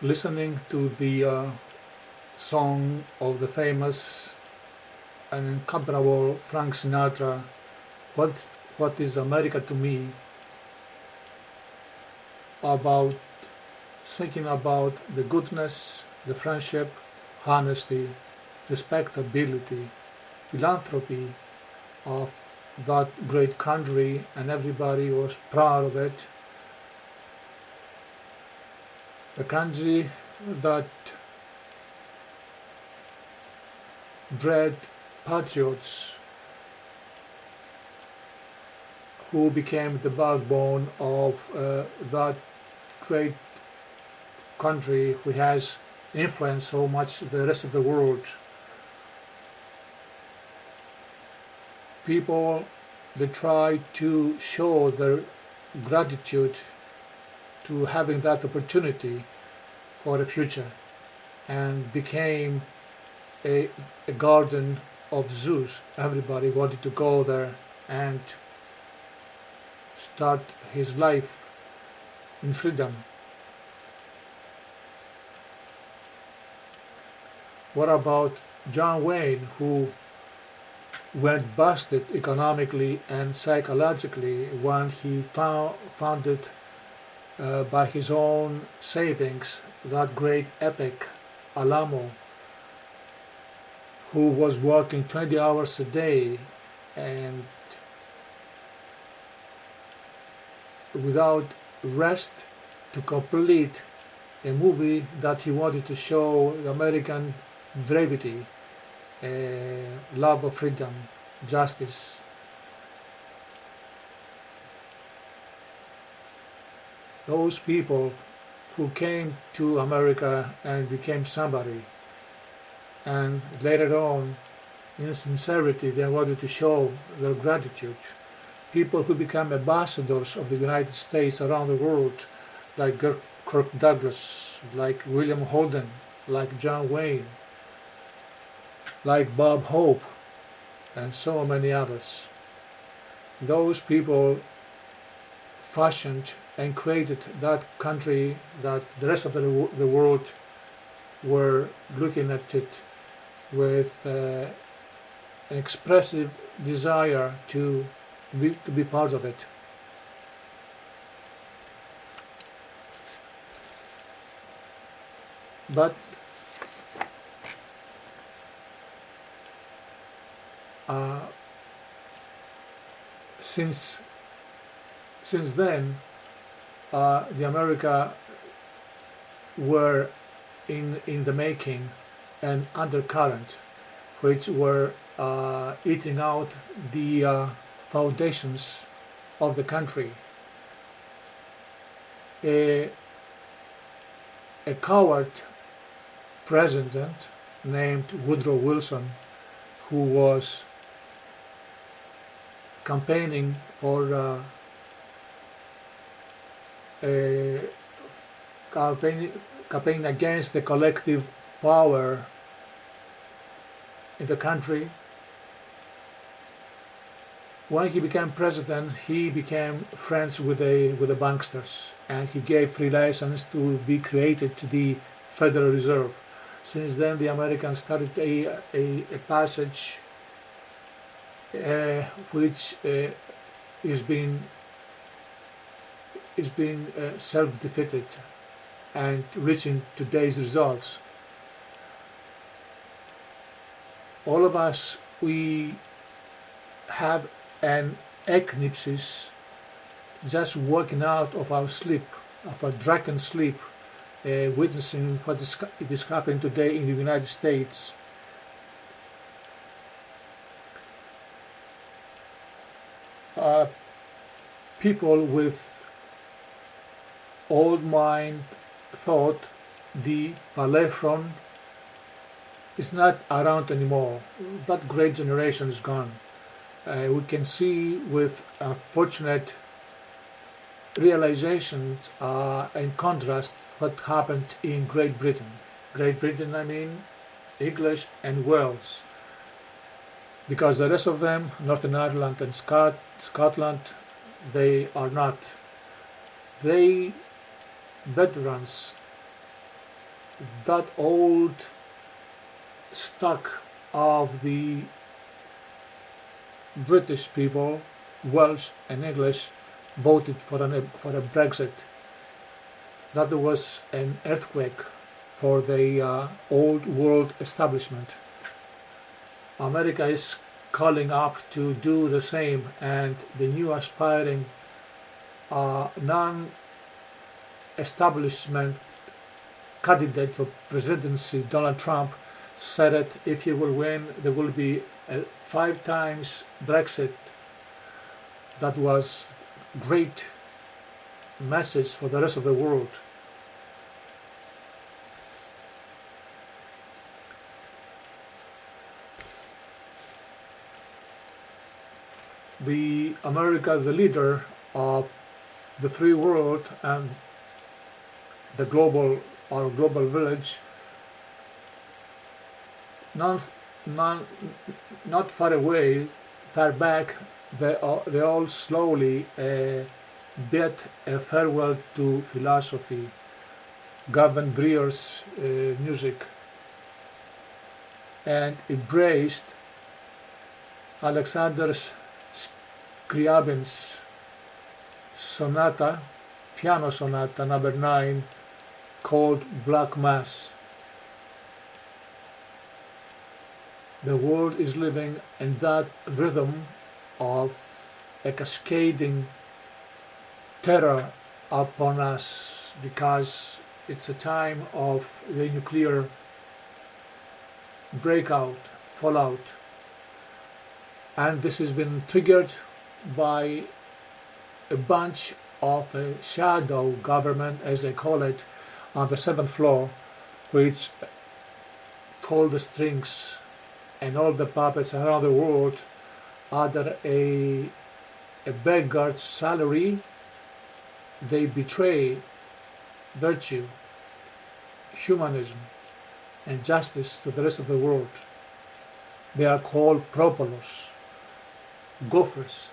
listening to the song of the famous and incomparable Frank Sinatra, What is America to Me, about thinking about the goodness, the friendship, honesty, respectability, philanthropy of that great country, and everybody was proud of it. The country that bred patriots who became the backbone of that great country, who has influenced so much the rest of the world. People, they try to show their gratitude to having that opportunity for the future, and became a garden of Zeus. Everybody wanted to go there and start his life in freedom. What about John Wayne, who went busted economically and psychologically when he founded by his own savings that great epic Alamo, who was working 20 hours a day and without rest to complete a movie that he wanted to show the American bravery, love of freedom, justice. Those people who came to America and became somebody, and later on, in sincerity, they wanted to show their gratitude. People who become ambassadors of the United States around the world, like Kirk Douglas, like William Holden, like John Wayne, like Bob Hope, and so many others. Those people fashioned and created that country that the rest of the world were looking at it with an expressive desire to be part of it. But since then, the America were in the making an undercurrent, which were eating out the foundations of the country. A coward president named Woodrow Wilson, who was campaigning for campaign against the collective power in the country. When he became president, he became friends with the banksters, and he gave free license to be created the Federal Reserve. Since then, the Americans started a passage which is being self-defeated and reaching today's results. All of us, we have an eclipse, just waking out of our sleep, of our drunken sleep, witnessing what is happening today in the United States. People with old mind thought the palephron is not around anymore. That great generation is gone. We can see with unfortunate realizations in contrast what happened in Great Britain. Great Britain, I mean English and Wales. Because the rest of them, Northern Ireland and Scotland, they are not. They veterans that old stock of the British people, Welsh and English, voted for a Brexit. That was an earthquake for the old world establishment. America is calling up to do the same, and the new aspiring non-establishment candidate for presidency, Donald Trump, said that if he will win, there will be a 5 times Brexit. That was great message for the rest of the world. The America, the leader of the free world and the global village, not far away, far back, they all slowly bid a farewell to philosophy, Gavin Breer's music, and embraced Alexander Scriabin's sonata, piano sonata number 9, called Black Mass. The world is living in that rhythm of a cascading terror upon us, because it's a time of the nuclear breakout, fallout, and this has been triggered by a bunch of a shadow government, as they call it, on the 7th floor, which pull the strings and all the puppets around the world under a beggar's salary. They betray virtue, humanism, and justice to the rest of the world. They are called propolos, gophers.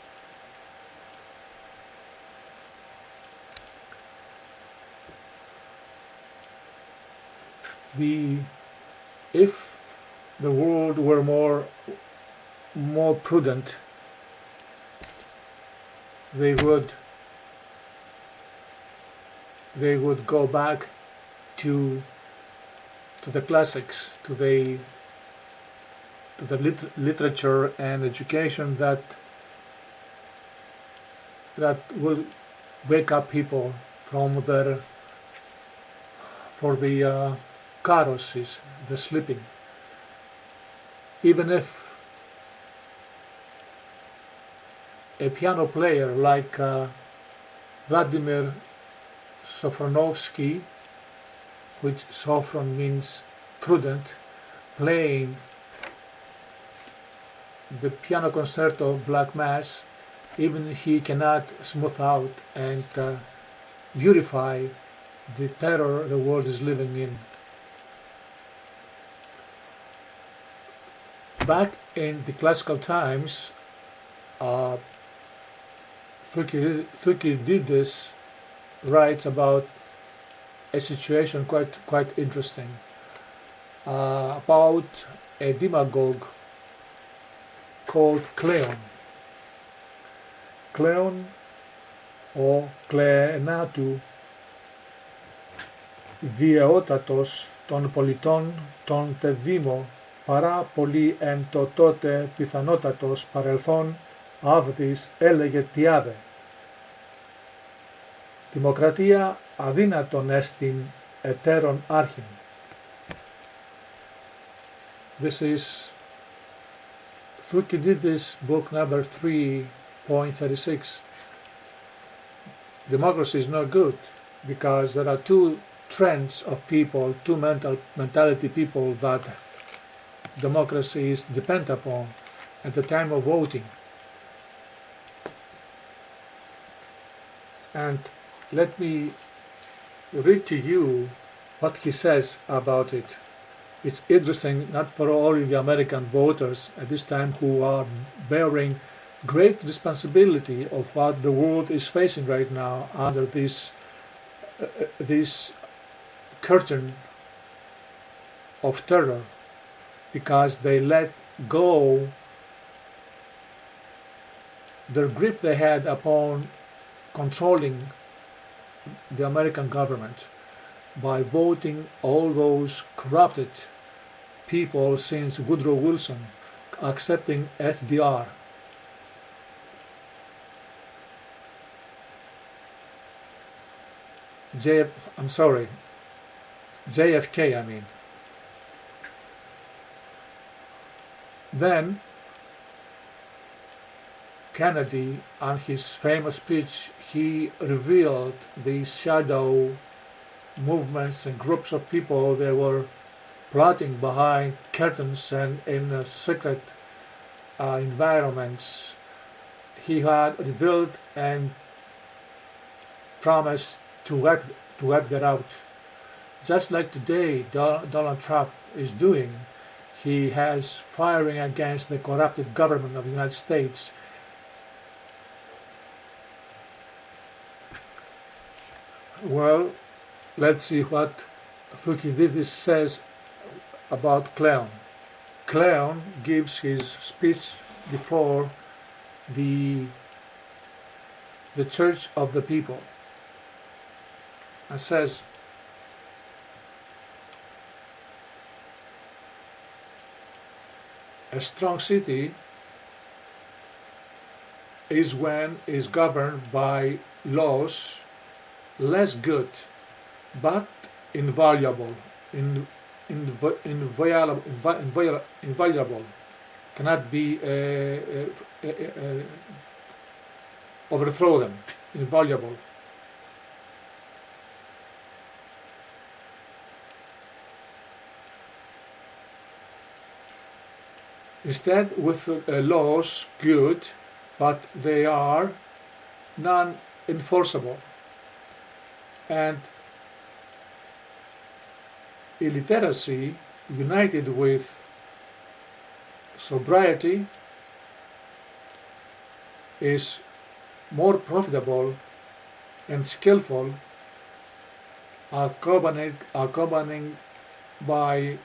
If the world were more prudent, they would go back to the classics, to the literature and education that will wake up people from the karosis, the sleeping. Even if a piano player like Vladimir Sofronovsky, which Sofron means prudent, playing the piano concerto Black Mass, even he cannot smooth out and beautify the terror the world is living in. Back in the classical times, Thucydides writes about a situation quite interesting, about a demagogue called Cleon. Cleon, ο κλεενάτου, βιαιότατος των πολιτών των Τεδήμο, παρά πολύ εν το τότε πιθανότατος παρελθόν, Αύδης έλεγε τιάδε. Δημοκρατία αδύνατον εστιν ετέρων άρχιν. This is Thucydides, book number 3.36. Democracy is not good because there are two trends of people, two mentality people that democracy is dependent upon at the time of voting. And let me read to you what he says about it. It's interesting not for all the American voters at this time who are bearing great responsibility of what the world is facing right now under this curtain of terror because they let go their grip they had upon controlling the American government by voting all those corrupted people since Woodrow Wilson, accepting FDR. JFK, I mean. Then Kennedy, on his famous speech, he revealed these shadow movements and groups of people that were plotting behind curtains and in secret environments. He had revealed and promised to wipe that out. Just like today Donald Trump is doing, he has firing against the corrupted government of the United States. Well, let's see what Thucydides says about Cleon. Cleon gives his speech before the church of the people and says, a strong city is when it is governed by laws less good but inviolable, inviolable, cannot be overthrow them, inviolable. Instead, with laws good, but they are non-enforceable, and illiteracy united with sobriety is more profitable and skillful, accompanied by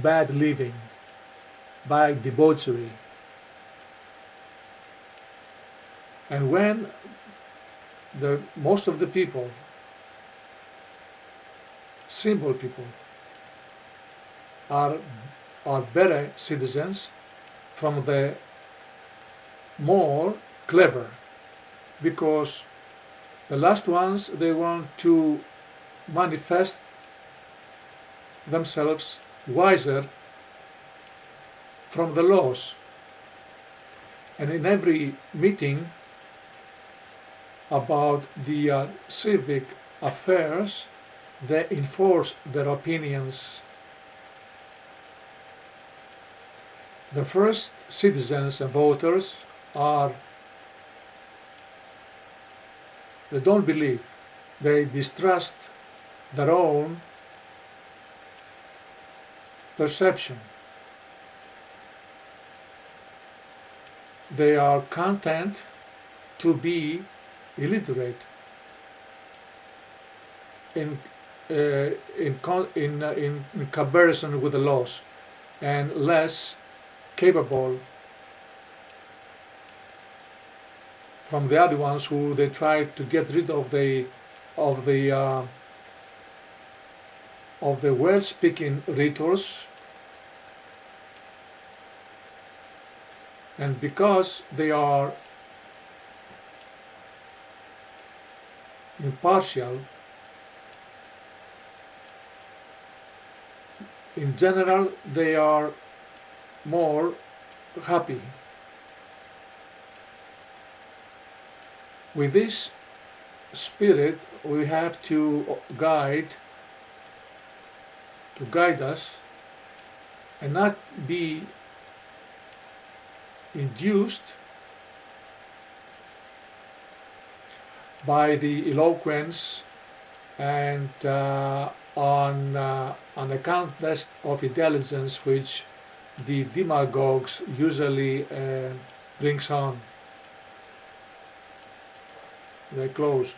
bad living, by debauchery. And when most of the people, simple people, are better citizens from the more clever, because the last ones, they want to manifest themselves wiser from the laws, and in every meeting about the civic affairs they enforce their opinions. The first citizens and voters they don't believe, they distrust their own perception. They are content to be illiterate in comparison with the laws, and less capable from the other ones who they try to get rid of the well-speaking rhetors, and because they are impartial, in general they are more happy. With this spirit we have to guide us and not be induced by the eloquence and on the contest of intelligence which the demagogues usually brings on. They close.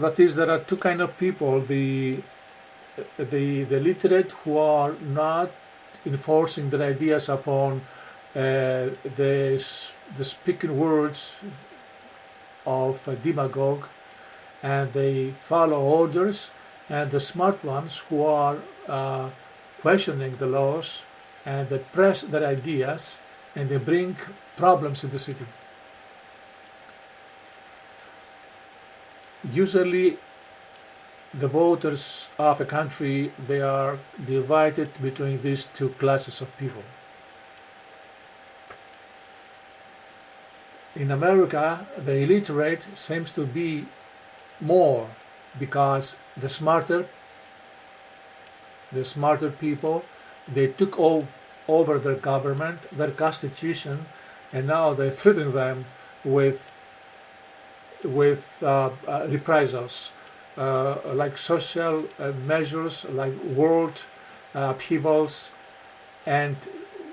that is, there are two kind of people: the literate who are not enforcing their ideas upon the speaking words of a demagogue, and they follow orders, and the smart ones who are questioning the laws, and they press their ideas, and they bring problems in the city. Usually the voters of a country, they are divided between these two classes of people. In America, the illiterate seems to be more, because the smarter people, they took over their government, their constitution, and now they threaten them with reprisals, like social measures, like world upheavals, and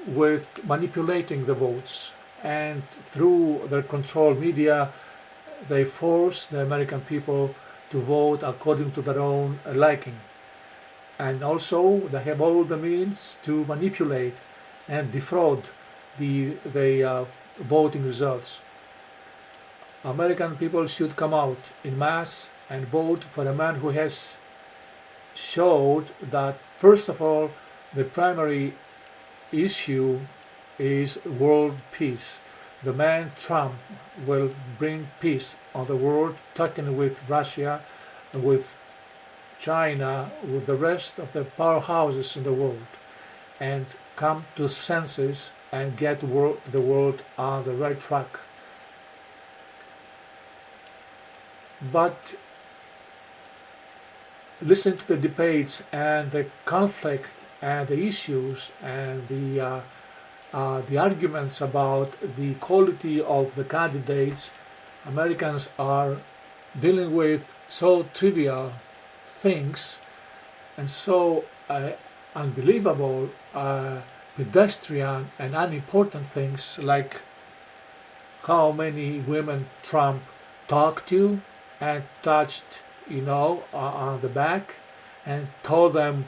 with manipulating the votes. And through their control media, they force the American people to vote according to their own liking. And also they have all the means to manipulate and defraud the voting results. American people should come out in mass and vote for a man who has showed that, first of all, the primary issue is world peace. The man Trump will bring peace on the world, talking with Russia, with China, with the rest of the powerhouses in the world, and come to senses and get the world on the right track. But listen to the debates and the conflict and the issues and the arguments about the quality of the candidates. Americans are dealing with so trivial things and so unbelievable, pedestrian and unimportant things, like how many women Trump talked to and touched, on the back, and told them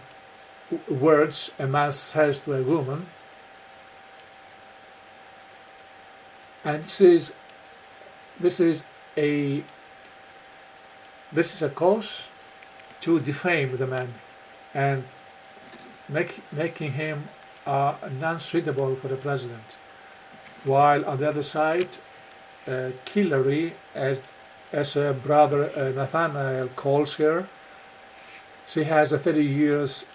words a man says to a woman. And this is a cause to defame the man and making him non-suitable for the president. While on the other side, Hillary, as her brother Nathaniel calls her, she has a 30 years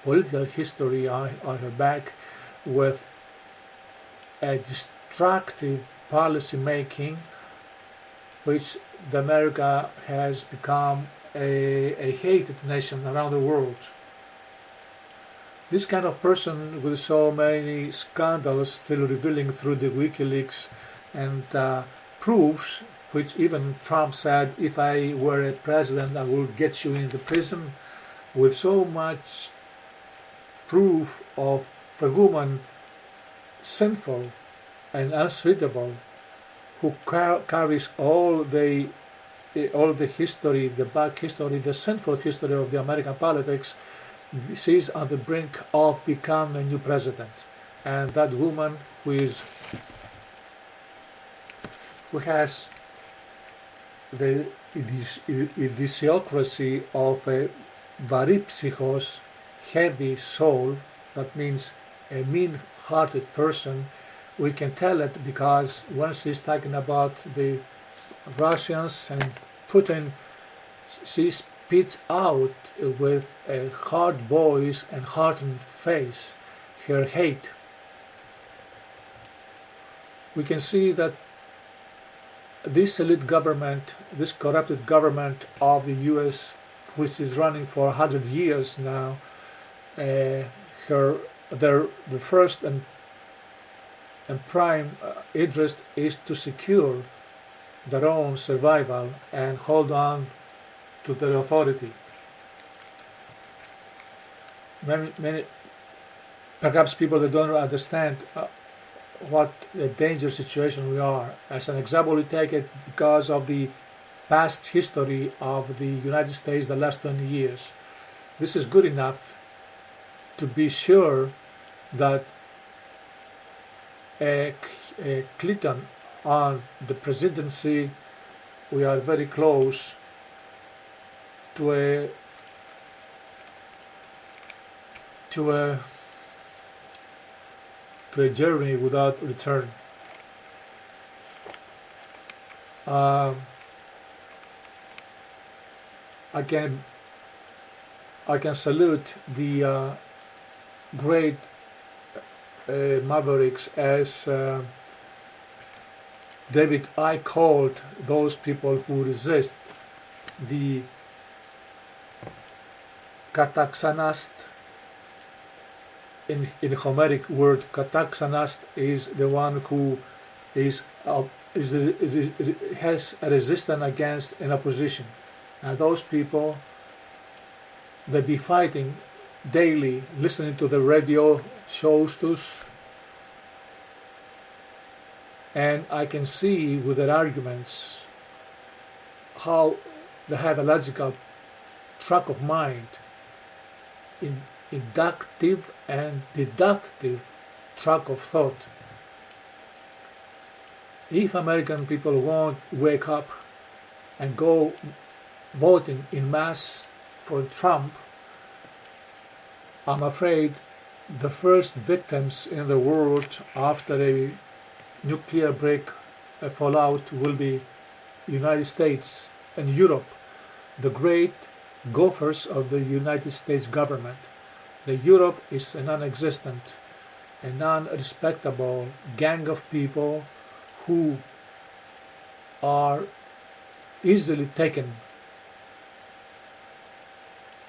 political history on her back, with a destructive policy making, which America has become a hated nation around the world. This kind of person with so many scandals still revealing through the WikiLeaks and proofs, which even Trump said, if I were a president I will get you into prison, with so much proof of a woman sinful and unsuitable, who carries all the history, the back history, the sinful history of the American politics. She's on the brink of becoming a new president, and that woman who has the idiocracy of a varipsychos, heavy soul, that means a mean-hearted person. We can tell it because when she's talking about the Russians and Putin, she spits out with a hard voice and hardened face her hate. We can see that this elite government, this corrupted government of the US, which is running for 100 years now, the first and prime interest is to secure their own survival and hold on to their authority. Many perhaps people that don't understand what a dangerous situation we are. As an example, we take it because of the past history of the United States the last 20 years. This is good enough to be sure that a Clinton on the presidency, we are very close to a journey without return. I can salute the great mavericks as David I called those people who resist the kataxanast. In Homeric word, kataxanast is the one who has a resistance against an opposition. And those people, they be fighting daily, listening to the radio shows and I can see with their arguments how they have a logical track of mind, inductive and deductive track of thought. If American people won't wake up and go voting in mass for Trump, I'm afraid the first victims in the world after a nuclear fallout will be United States and Europe, the great gophers of the United States government. The Europe is a non-existent, a non-respectable gang of people who are easily taken.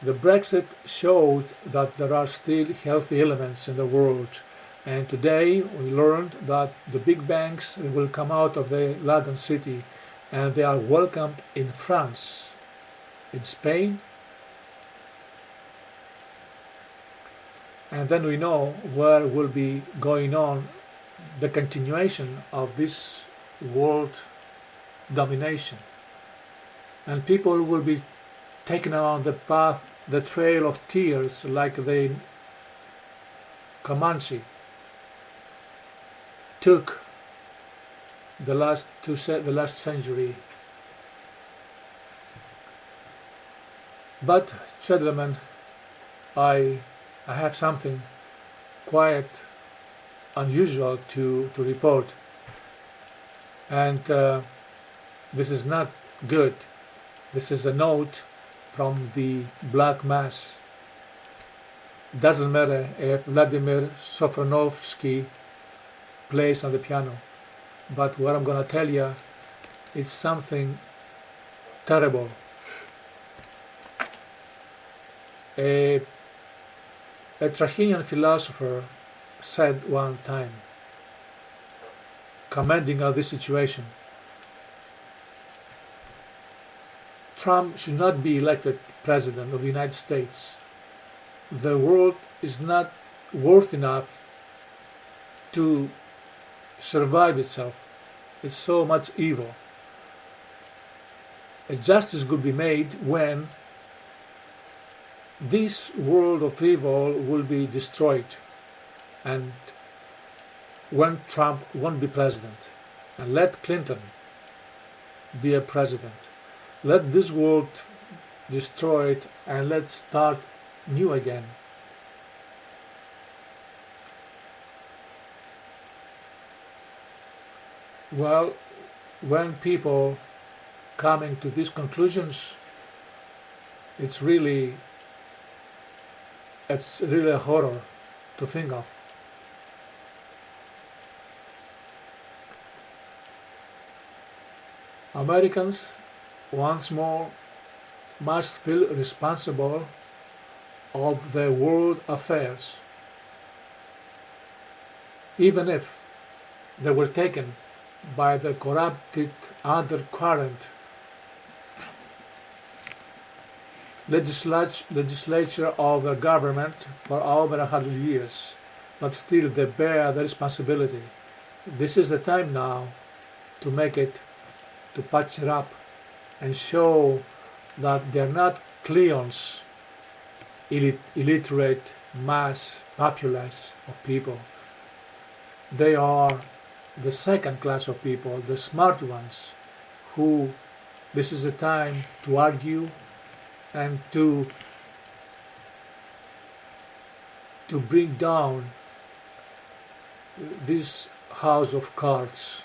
The Brexit showed that there are still healthy elements in the world, and today we learned that the big banks will come out of the London city and they are welcomed in France, in Spain, and then we know where will be going on the continuation of this world domination, and people will be taken on the path, the trail of tears, like the Comanche took the last century. But gentlemen, I have something quite unusual to report, and this is not good. This is a note from the Black Mass. It doesn't matter if Vladimir Sofronovsky plays on the piano, but what I'm going to tell you is something terrible. A Trahinian philosopher said one time, commenting on this situation, Trump should not be elected president of the United States. The world is not worth enough to survive itself. It's so much evil. A justice could be made when this world of evil will be destroyed and when Trump won't be president. And let Clinton be a president. Let this world destroy it and let's start new again. Well, when people coming to these conclusions, it's really a horror to think of. Americans, once more, must feel responsible of their world affairs, even if they were taken by the corrupted undercurrent legislature of the government for over 100 years, but still they bear the responsibility. this is the time now to make it, to patch it up and show that they're not Cleon's illiterate mass populace of people. They are the second class of people, the smart ones, who this is the time to argue and to bring down this house of cards